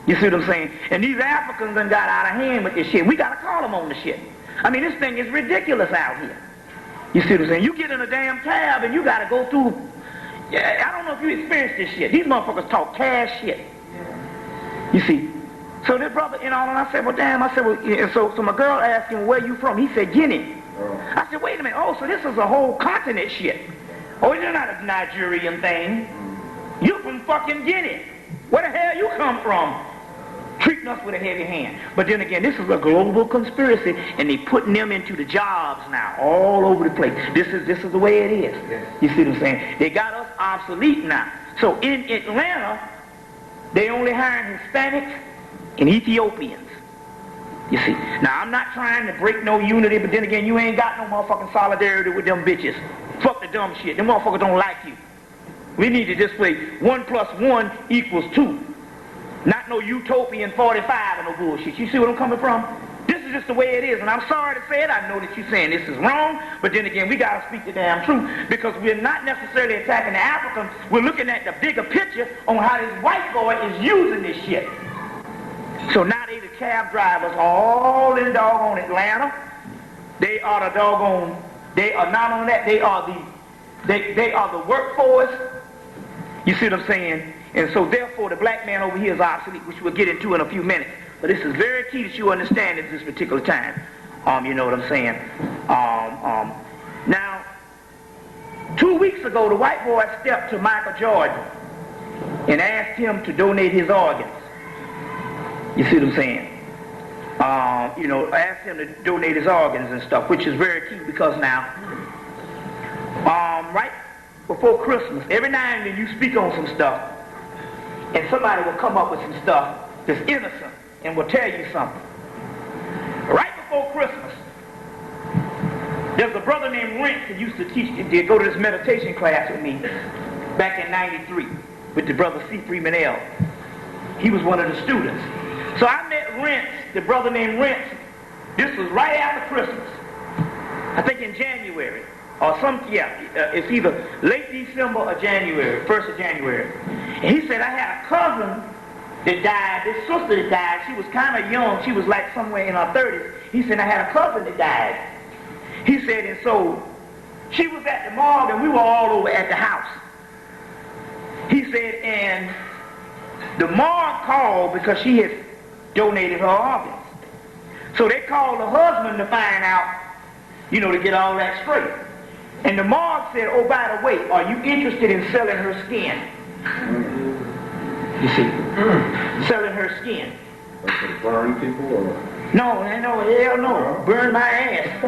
You see what I'm saying? And these Africans done got out of hand with this shit. We got to call them on the shit. I mean, this thing is ridiculous out here. You see what I'm saying? You get in a damn cab and you got to go through. I don't know if you experienced this shit. These motherfuckers talk cash shit. You see? So this brother, and I said, well, damn. I said, well, and so my girl asked him, where you from? He said, Guinea. I said, wait a minute. Oh, so this is a whole continent shit. Oh, it's not a Nigerian thing. You're from fucking Guinea. Where the hell you come from? Treating us with a heavy hand. But then again, this is a global conspiracy, and they putting them into the jobs now, all over the place. This is the way it is. Yes. You see what I'm saying? They got us obsolete now. So in Atlanta, they only hiring Hispanics and Ethiopians. You see? Now, I'm not trying to break no unity, but then again, you ain't got no motherfucking solidarity with them bitches. Fuck the dumb shit. Them motherfuckers don't like you. We need to display 1 + 1 = 2. Not no utopian 45 and no bullshit. You see where I'm coming from? This is just the way it is, and I'm sorry to say it. I know that you're saying this is wrong, but then again, we got to speak the damn truth, because we're not necessarily attacking the Africans. We're looking at the bigger picture on how this white boy is using this shit. So now they the cab drivers all in doggone Atlanta. They are the doggone, they are not only that, they are the workforce. You see what I'm saying? And so therefore the black man over here is obsolete, which we'll get into in a few minutes. But this is very key that you understand at this particular time. You know what I'm saying? Now, 2 weeks ago, the white boy stepped to Michael Jordan and asked him to donate his organs. You see what I'm saying? Asked him to donate his organs and stuff, which is very key, because now, right before Christmas, every now and then you speak on some stuff, and somebody will come up with some stuff that's innocent and will tell you something. Right before Christmas, there's a brother named Rent that used to go to this meditation class with me back in '93 with the brother C. Freeman L. He was one of the students. So I met Rent, the brother named Rent. This was right after Christmas. I think in January. It's either late December or January, 1st of January. And he said, I had a cousin that died, this sister that died. She was kind of young. She was like somewhere in her 30s. He said, I had a cousin that died. He said, and so she was at the morgue and we were all over at the house. He said, and the morgue called because she had donated her organs. So they called the husband to find out, to get all that straight. And the morgue said, oh, by the way, are you interested in selling her skin? You see? Selling her skin. Burn people or? No, hell no. Burn my ass.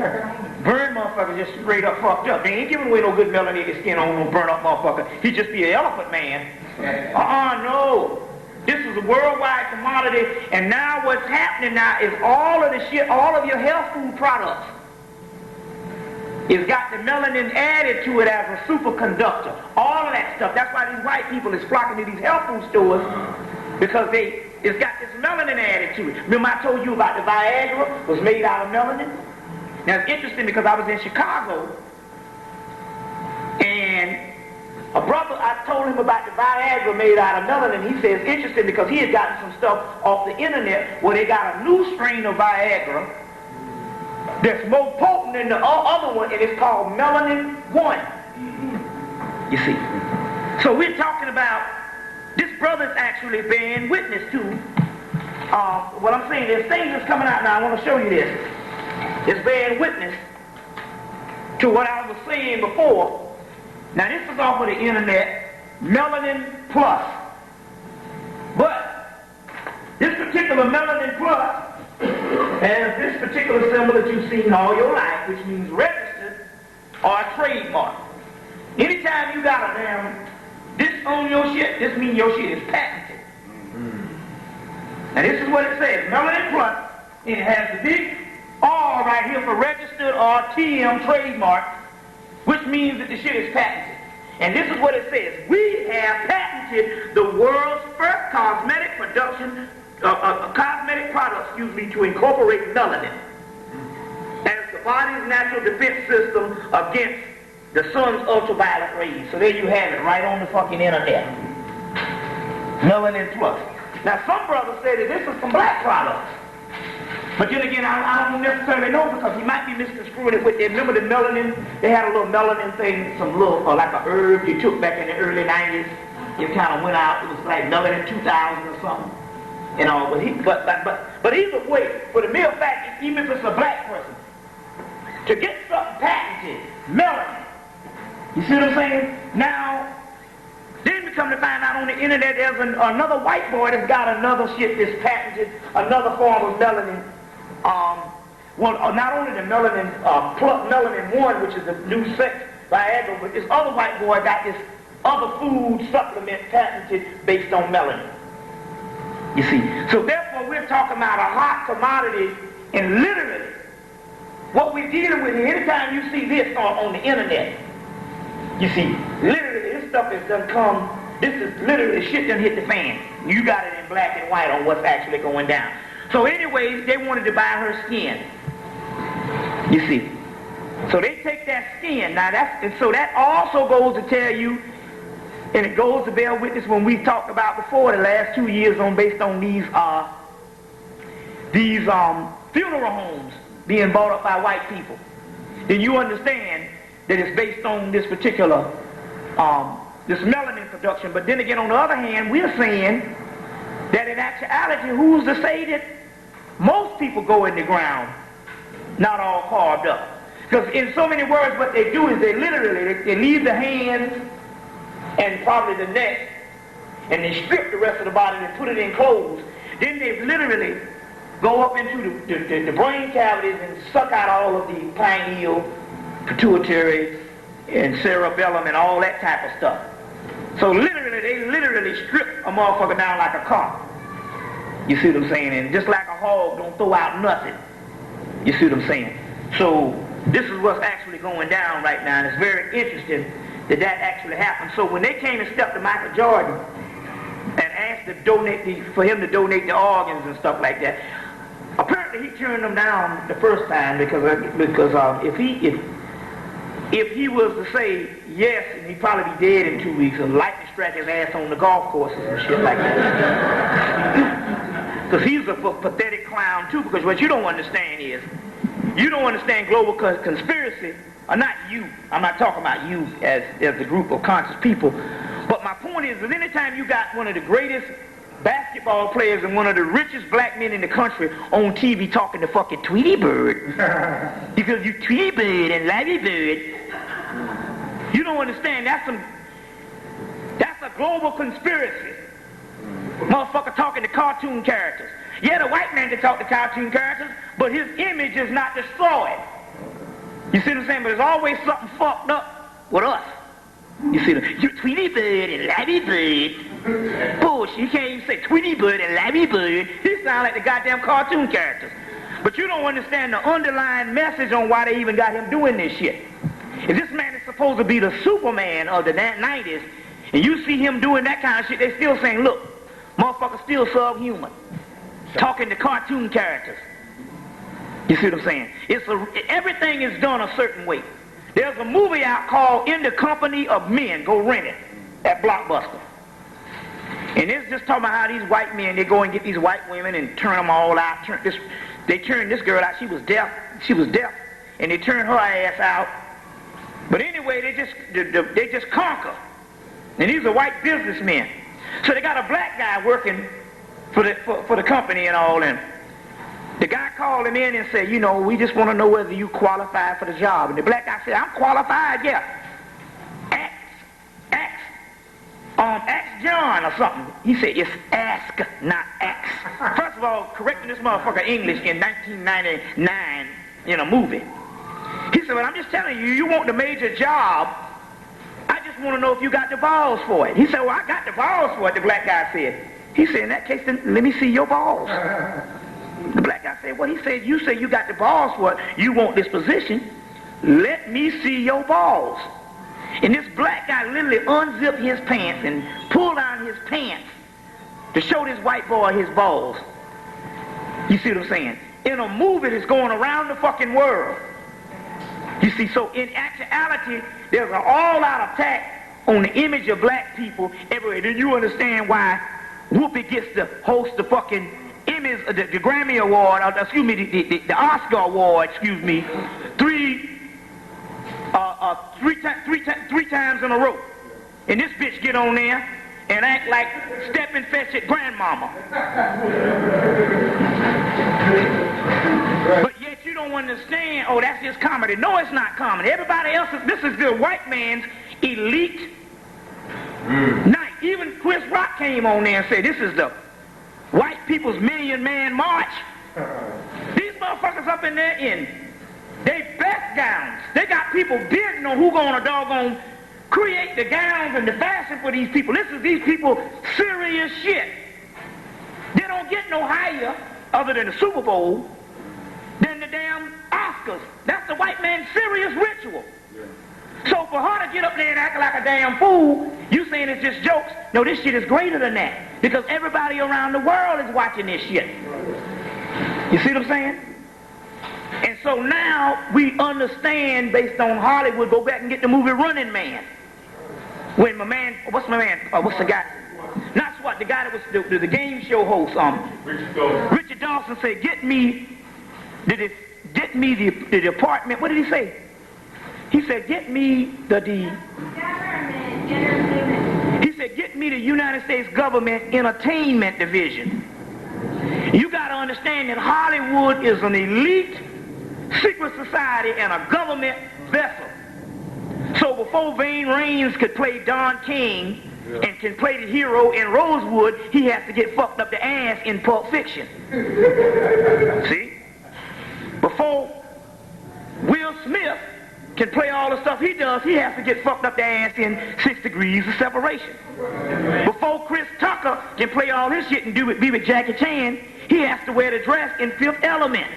Burn motherfucker just straight up fucked up. They ain't giving away no good melanated skin on no burn up motherfucker. He just be an elephant man. No. This is a worldwide commodity, and now what's happening now is all of the shit, all of your health food products, it's got the melanin added to it as a superconductor. All of that stuff. That's why these white people is flocking to these health food stores, because it's got this melanin added to it. Remember I told you about the Viagra was made out of melanin? Now it's interesting because I was in Chicago, and a brother I told him about the Viagra made out of melanin. He says interesting because he had gotten some stuff off the internet where they got a new strain of Viagra that's more potent than the other one, and it's called melanin 1. You see. So we're talking about this brother's actually bearing witness to what I'm saying. There's things that's coming out now. I want to show you this. It's bearing witness to what I was saying before. Now this is off of the internet, Melanin Plus. But this particular Melanin Plus has this particular symbol that you've seen all your life, which means registered or a trademark. Anytime you got a damn this on your shit, this means your shit is patented. Now this is what it says, Melanin Plus, and it has the big R right here for registered or TM trademark, which means that the shit is patented. And this is what it says. We have patented the world's first cosmetic production, cosmetic product, to incorporate melanin as the body's natural defense system against the sun's ultraviolet rays. So there you have it, right on the fucking internet. Melanin Plus. Now some brothers say that this is some black products. But then again, I don't necessarily know because he might be misconstruing it with that. Remember the melanin? They had a little melanin thing, some little, like a herb you took back in the early 90s. It kind of went out. It was like melanin 2000 or something. You know, but either way, for the mere fact, even if it's a black person, to get something patented, melanin, you see what I'm saying? Now, then we come to find out on the internet there's another white boy that's got another shit that's patented, another form of melanin. Not only the melanin, melanin 1, which is the new sex Viagra, but this other white boy got this other food supplement patented based on melanin. You see, so therefore we're talking about a hot commodity, and literally, what we're dealing with here, anytime you see this on the internet, you see, literally this stuff has done come, this is literally shit done hit the fan. You got it in black and white on what's actually going down. So anyways, they wanted to buy her skin. You see. So they take that skin. Now so that also goes to tell you, and it goes to bear witness when we talked about before the last 2 years based on these funeral homes being bought up by white people. Then you understand that it's based on this particular this melanin production. But then again, on the other hand, we're saying that in actuality, who's to say that most people go in the ground not all carved up? Because in so many words, what they do is they literally, they leave the hands and probably the neck, and they strip the rest of the body and put it in clothes. Then they literally go up into the brain cavities and suck out all of the pineal, pituitary, and cerebellum and all that type of stuff. So literally, they literally strip a motherfucker down like a car. You see what I'm saying? And just like a hog don't throw out nothing. You see what I'm saying? So this is what's actually going down right now, and it's very interesting that actually happened. So when they came and stepped to Michael Jordan and asked to for him to donate the organs and stuff like that, apparently he turned them down the first time because if he was to say yes, and he'd probably be dead in 2 weeks, and lightning strike his ass on the golf courses and shit like that. Because he's a pathetic clown too. Because what you don't understand is, you don't understand global conspiracy, or not you. I'm not talking about you as the group of conscious people. But my point is that anytime you got one of the greatest basketball players and one of the richest black men in the country on TV talking to fucking Tweety Bird, because you Tweety Bird and Larry Bird, you don't understand. That's a global conspiracy. Motherfucker talking to cartoon characters. Yeah, the white man can talk to cartoon characters, but his image is not destroyed. You see what I'm saying? But there's always something fucked up with us. You see, you Tweety Bird and Larry Bird. Bullshit, you can't even say Tweety Bird and Larry Bird. He sound like the goddamn cartoon characters. But you don't understand the underlying message on why they even got him doing this shit. If this man is supposed to be the Superman of the 90s, and you see him doing that kind of shit, they still saying, look, motherfucker's still subhuman. Talking to cartoon characters. You see what I'm saying? Everything is done a certain way. There's a movie out called In the Company of Men. Go rent it. at Blockbuster. And it's just talking about how these white men, they go and get these white women and turn them all out. They turned this girl out. She was deaf. And they turned her ass out. But anyway, they just conquer. And these are white businessmen. So they got a black guy working for the company and all. And the guy called him in and said, you know, we just want to know whether you qualify for the job. And the black guy said, I'm qualified, yeah. Ask John or something. He said, it's ask, not ask. First of all, correcting this motherfucker English in 1999 in a movie. He said, well, I'm just telling you, you want the major job. I just want to know if you got the balls for it. He said, well, I got the balls for it, the black guy said. He said, in that case, then let me see your balls. The black guy said, well, he said, you say you got the balls for it. You want this position. Let me see your balls. And this black guy literally unzipped his pants and pulled down his pants to show this white boy his balls. You see what I'm saying? In a movie that's going around the fucking world. You see, so in actuality, there's an all-out attack on the image of black people everywhere. Then you understand why Whoopi gets to host the fucking Emmys, the Grammy Award, the Oscar Award, three times in a row. And this bitch get on there and act like Stephen Fetchit grandmama. But yet you don't understand, oh, that's just comedy. No, it's not comedy. Everybody else, this is the white man's elite night. Even Chris Rock came on there and said, this is the white people's Million Man March. These motherfuckers up in there in they best gowns. They got people bidding on who gonna doggone create the gowns and the fashion for these people. This is these people serious shit. They don't get no higher other than the Super Bowl than the damn Oscars. That's the white man's serious ritual. So for her to get up there and act like a damn fool, you saying it's just jokes. No, this shit is greater than that. Because everybody around the world is watching this shit. You see what I'm saying? And so now we understand, based on Hollywood, go back and get the movie Running Man. When my man, what's the guy? Not SWAT, the guy that was the game show host, Richard Dawson said, get me the department, what did he say? He said, get me he said, get me the United States Government Entertainment Division. You got to understand that Hollywood is an elite secret society and a government vessel. So before Vane Raines could play Don King and can play the hero in Rosewood, he has to get fucked up the ass in Pulp Fiction. See? Before Will Smith can play all the stuff he does, he has to get fucked up the ass in 6 Degrees of Separation. Before Chris Tucker can play all his shit and be with Jackie Chan, he has to wear the dress in Fifth Element.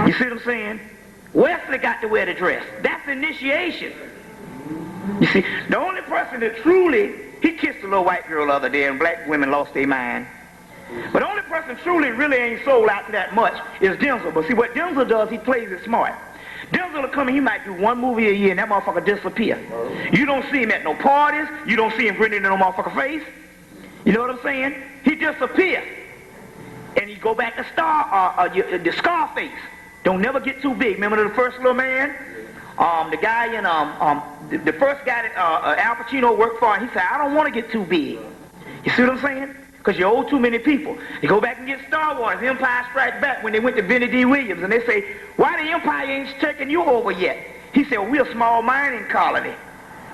You see what I'm saying? Wesley got to wear the dress. That's initiation. You see, the only person that truly, he kissed a little white girl the other day and black women lost their mind. But the only person truly really ain't sold out that much is Denzel. But see, what Denzel does, he plays it smart. Denzel will come and he might do one movie a year and that motherfucker disappear. You don't see him at no parties. You don't see him grinning in no motherfucker face. You know what I'm saying? He disappears. And he go back to the Scarface. Don't never get too big. Remember the first little man? The guy in, the first guy that Al Pacino worked for, he said, I don't want to get too big. You see what I'm saying? Because you owe too many people. They go back and get Star Wars, Empire Strikes Back, when they went to Vinnie D. Williams, and they say, why the Empire ain't taking you over yet? He said, well, we're a small mining colony.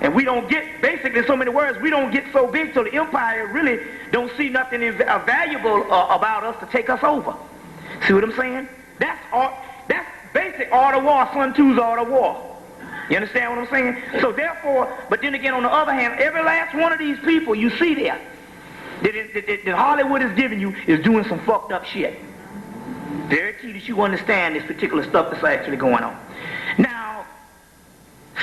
And we don't get, basically in so many words, we don't get so big till the Empire really don't see nothing valuable about us to take us over. See what I'm saying? That's basic art of war, Sun Tzu's art of war. You understand what I'm saying? So therefore, but then again, on the other hand, every last one of these people you see there, that Hollywood is giving you is doing some fucked up shit. Very key that you understand this particular stuff that's actually going on. Now,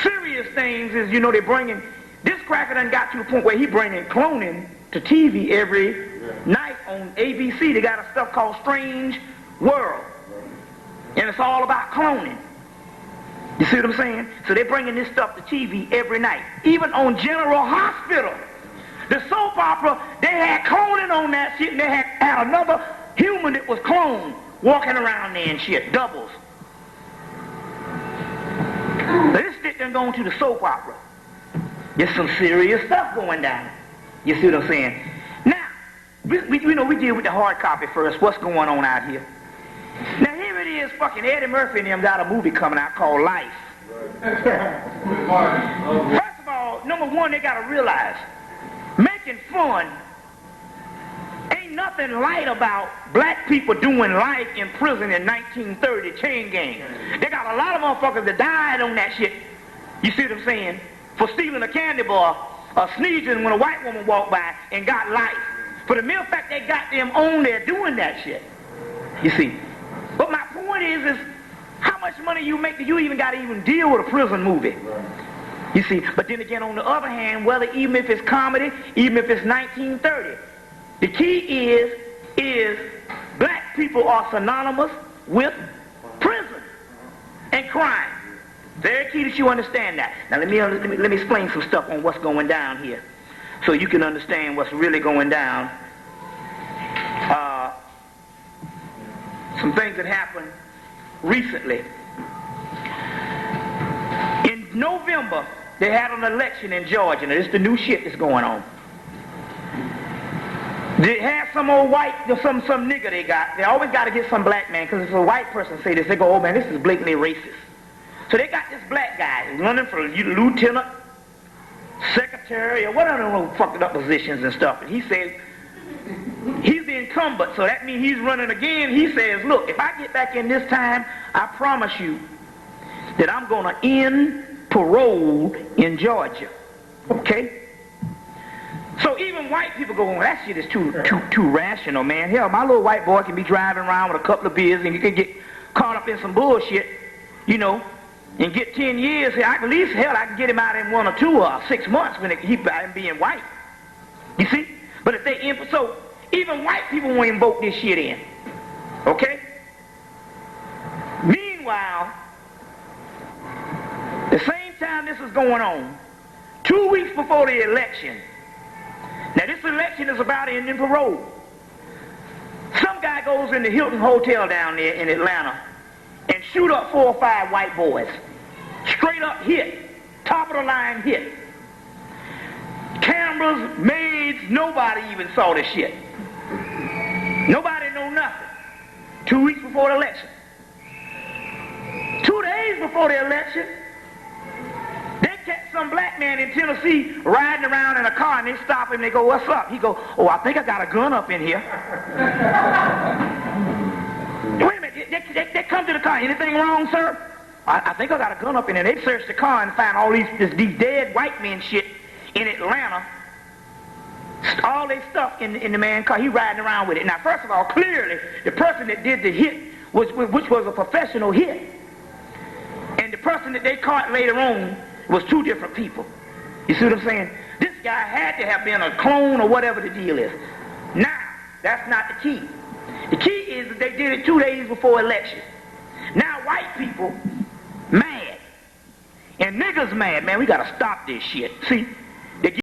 serious things is, you know, they're bringing, this cracker done got to the point where he bringing cloning to TV every night on ABC. They got a stuff called Strange World. And it's all about cloning. You see what I'm saying? So they're bringing this stuff to TV every night. Even on General Hospital, the soap opera, they had cloning on that shit, and they had another human that was cloned walking around there and shit, doubles. This shit done going to the soap opera. There's some serious stuff going down. You see what I'm saying? Now, we deal with the hard copy first. What's going on out here? Now here it is, fucking Eddie Murphy and them got a movie coming out called Life. First of all, number one, they gotta realize, making fun ain't nothing light about black people doing life in prison in 1930, chain gang. They got a lot of motherfuckers that died on that shit. You see what I'm saying? For stealing a candy bar or sneezing when a white woman walked by and got life. For the mere fact they got them on there doing that shit. You see? But my point is how much money you make do you even got to even deal with a prison movie? You see? But then again, on the other hand, even if it's comedy, even if it's 1930, the key is black people are synonymous with prison and crime. Very key that you understand that. Now let me explain some stuff on what's going down here, so you can understand what's really going down. Some things that happened recently. In November, they had an election in Georgia. Now this is the new shit that's going on. They had some old white, some nigger they got. They always got to get some black man, because if a white person say this, they go, oh man, this is blatantly racist. So they got this black guy running for lieutenant, secretary, or whatever fucked up positions and stuff. And he says, he's the incumbent, so that means he's running again. He says, look, if I get back in this time, I promise you that I'm going to end parole in Georgia. Okay? So even white people go, well, that shit is too rational, man. Hell, my little white boy can be driving around with a couple of beers and he can get caught up in some bullshit, you know, and get 10 years. At least, hell, I can get him out in 1 or 2 or 6 months when he being white. You see? But if they, so even white people won't even vote this shit in. Okay? Meanwhile, the same time this is going on, 2 weeks before the election, now this election is about ending parole. Some guy goes in the Hilton Hotel down there in Atlanta and shoot up 4 or 5 white boys. Straight up hit. Top of the line hit. Cameras, maids, nobody even saw this shit. Nobody know nothing. 2 weeks before the election. 2 days before the election, they catch some black man in Tennessee riding around in a car, and they stop him and they go, what's up? He go, oh, I think I got a gun up in here. Wait a minute, they come to the car. Anything wrong, sir? I think I got a gun up in there. They search the car and find all these dead white men shit in Atlanta. All their stuff in the man's car. He riding around with it. Now, first of all, clearly, the person that did the hit, which was a professional hit, and the person that they caught later on was 2 different people. You see what I'm saying? This guy had to have been a clone or whatever the deal is. Now, that's not the key. The key is that they did it 2 days before election. Now white people mad. And niggas mad, man, we gotta stop this shit. See,